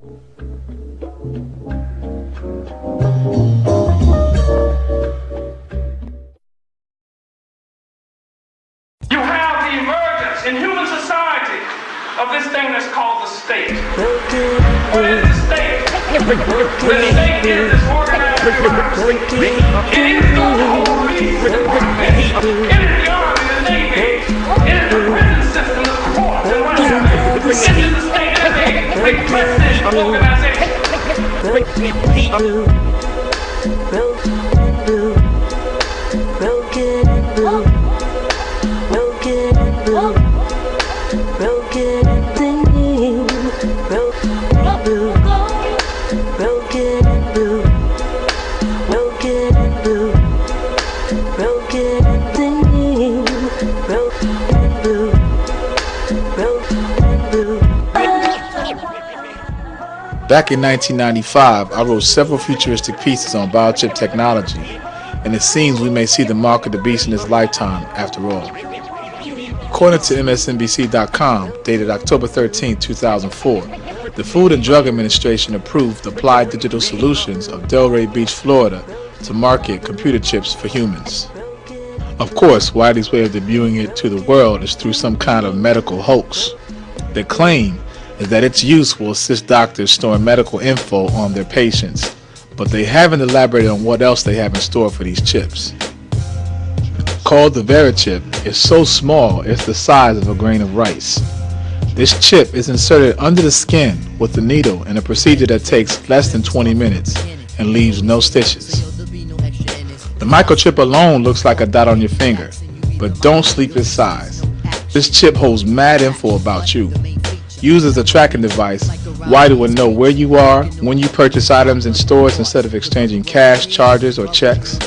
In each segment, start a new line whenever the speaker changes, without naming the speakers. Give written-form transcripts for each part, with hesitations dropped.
You have the emergence in human society of this thing that's called the state. What is the state? The state is this organized bureaucracy. It is the police, it is the army, the navy, it is the prison system, the courts, and what have you. It is the state as a repressive organization.
Back in 1995, I wrote several futuristic pieces on biochip technology, and it seems we may see the mark of the beast in his lifetime after all. According to MSNBC.com, dated October 13, 2004, the Food and Drug Administration approved Applied Digital Solutions of Delray Beach, Florida, to market computer chips for humans. Of course, Wiley's way of debuting it to the world is through some kind of medical hoax. The claim is that its use will assist doctors storing medical info on their patients, but they haven't elaborated on what else they have in store for these chips. Called the VeriChip, is so small it's the size of a grain of rice. This chip is inserted under the skin with a needle in a procedure that takes less than 20 minutes and leaves no stitches. The microchip alone looks like a dot on your finger, but don't sleep its size. This chip holds mad info about you. Used as a tracking device, Wiley would know where you are when you purchase items in stores instead of exchanging cash, charges, or checks.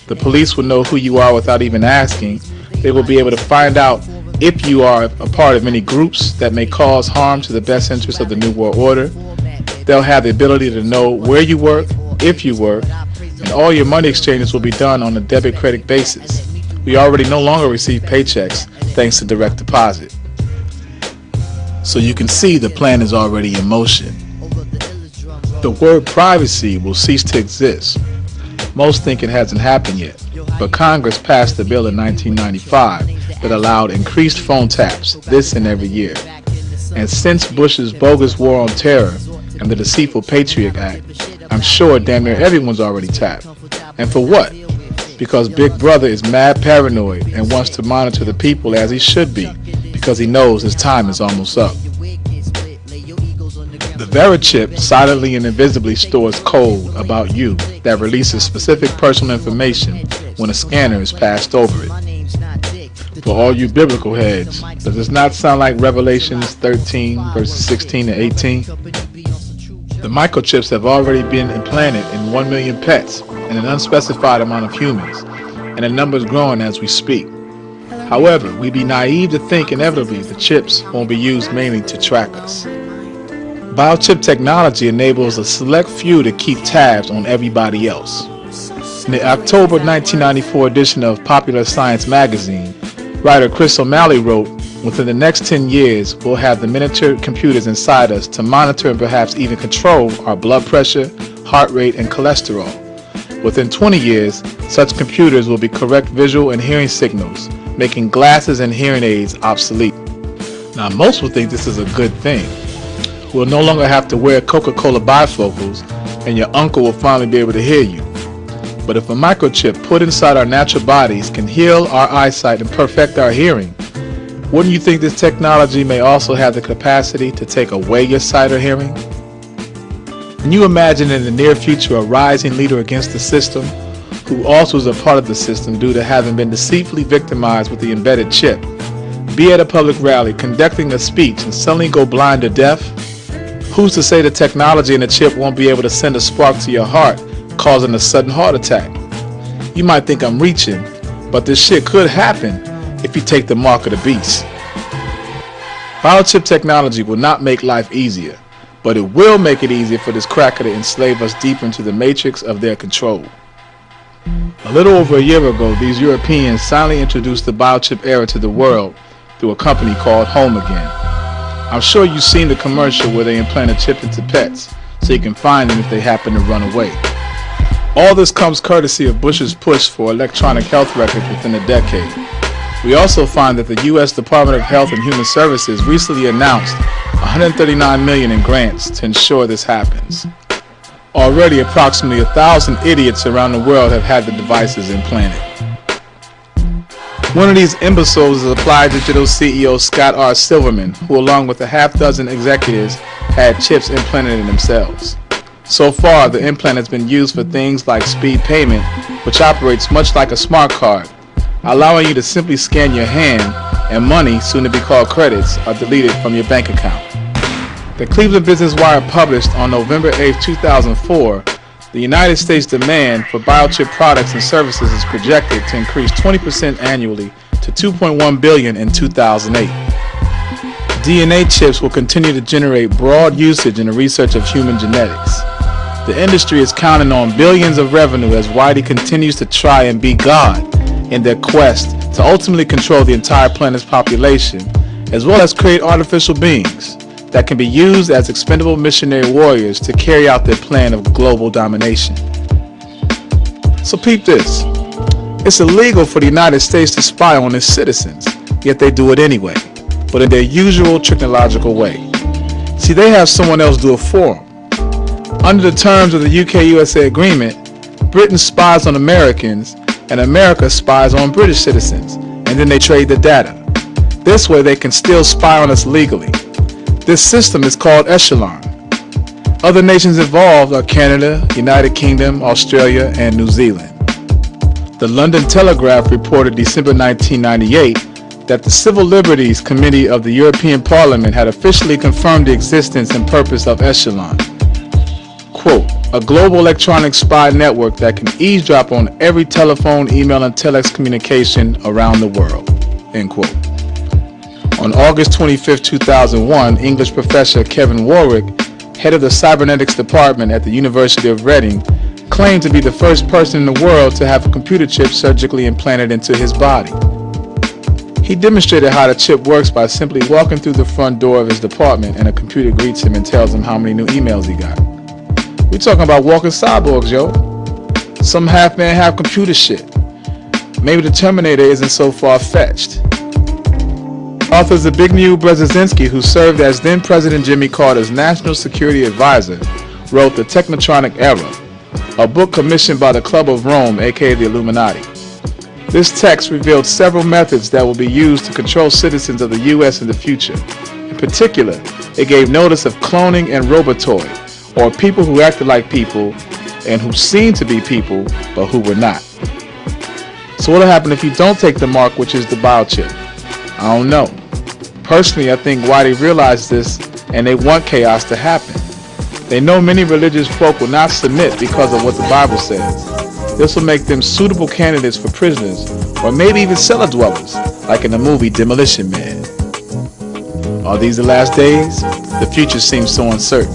The police will know who you are without even asking. They will be able to find out if you are a part of any groups that may cause harm to the best interests of the New World Order. They'll have the ability to know where you work, if you work, and all your money exchanges will be done on a debit-credit basis. We already no longer receive paychecks thanks to direct deposit. So you can see the plan is already in motion. The word privacy will cease to exist. Most think it hasn't happened yet, but Congress passed a bill in 1995 that allowed increased phone taps this and every year. And since Bush's bogus war on terror and the deceitful Patriot Act, I'm sure damn near everyone's already tapped. And for what? Because Big Brother is mad paranoid and wants to monitor the people as he should be, because he knows his time is almost up. The VeriChip silently and invisibly stores code about you that releases specific personal information when a scanner is passed over it. For all you biblical heads, does this not sound like Revelations 13 verses 16 and 18? The microchips have already been implanted in 1 million pets and an unspecified amount of humans, and the number is growing as we speak. However, we'd be naive to think inevitably the chips won't be used mainly to track us. Biochip technology enables a select few to keep tabs on everybody else. In the October 1994 edition of Popular Science magazine, writer Chris O'Malley wrote, "Within the next 10 years, we'll have the miniature computers inside us to monitor and perhaps even control our blood pressure, heart rate, and cholesterol. Within 20 years, such computers will be correct visual and hearing signals, making glasses and hearing aids obsolete." Now, most will think this is a good thing. We'll no longer have to wear Coca-Cola bifocals, and your uncle will finally be able to hear you. But if a microchip put inside our natural bodies can heal our eyesight and perfect our hearing, wouldn't you think this technology may also have the capacity to take away your sight or hearing? Can you imagine in the near future a rising leader against the system, who also is a part of the system due to having been deceitfully victimized with the embedded chip, be at a public rally conducting a speech and suddenly go blind or deaf? Who's to say the technology in the chip won't be able to send a spark to your heart, causing a sudden heart attack? You might think I'm reaching, but this shit could happen if you take the mark of the beast. Biochip technology will not make life easier, but it will make it easier for this cracker to enslave us deeper into the matrix of their control. A little over a year ago, these Europeans silently introduced the biochip era to the world through a company called Home Again. I'm sure you've seen the commercial where they implant a chip into pets so you can find them if they happen to run away. All this comes courtesy of Bush's push for electronic health records within a decade. We also find that the U.S. Department of Health and Human Services recently announced $139 million in grants to ensure this happens. Already, approximately 1,000 idiots around the world have had the devices implanted. One of these imbeciles is Applied Digital CEO Scott R. Silverman, who along with a half dozen executives had chips implanted in themselves. So far, the implant has been used for things like speed payment, which operates much like a smart card, allowing you to simply scan your hand and money, soon to be called credits, are deleted from your bank account. The Cleveland Business Wire published on November 8, 2004, the United States demand for biochip products and services is projected to increase 20% annually to $2.1 billion in 2008. DNA chips will continue to generate broad usage in the research of human genetics. The industry is counting on billions of revenue as Whitey continues to try and be God in their quest to ultimately control the entire planet's population, as well as create artificial beings that can be used as expendable missionary warriors to carry out their plan of global domination. So peep this. It's illegal for the United States to spy on its citizens, yet they do it anyway, but in their usual technological way. See, they have someone else do it for them. Under the terms of the UK-USA agreement, Britain spies on Americans and America spies on British citizens, and then they trade the data. This way they can still spy on us legally. This system is called Echelon. Other nations involved are Canada, United Kingdom, Australia, and New Zealand. The London Telegraph reported December 1998 that the Civil Liberties Committee of the European Parliament had officially confirmed the existence and purpose of Echelon. Quote, a global electronic spy network that can eavesdrop on every telephone, email, and telex communication around the world, end quote. On August 25, 2001, English professor Kevin Warwick, head of the cybernetics department at the University of Reading, claimed to be the first person in the world to have a computer chip surgically implanted into his body. He demonstrated how the chip works by simply walking through the front door of his department, and a computer greets him and tells him how many new emails he got. We're talking about walking cyborgs, yo. Some half-man, half-computer shit. Maybe the Terminator isn't so far-fetched. Author Zbigniew Brzezinski, who served as then-President Jimmy Carter's National Security Advisor, wrote The Technotronic Era, a book commissioned by the Club of Rome, aka the Illuminati. This text revealed several methods that will be used to control citizens of the U.S. in the future. In particular, it gave notice of cloning and robotoid, or people who acted like people and who seemed to be people but who were not. So what'll happen if you don't take the mark, which is the biochip? I don't know. Personally, I think Whitey realized this and they want chaos to happen. They know many religious folk will not submit because of what the Bible says. This will make them suitable candidates for prisoners, or maybe even cellar dwellers, like in the movie Demolition Man. Are these the last days? The future seems so uncertain.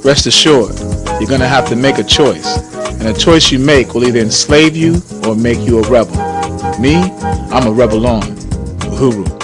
Rest assured, you're going to have to make a choice, and a choice you make will either enslave you or make you a rebel. Me, I'm a rebel on. Uhuru.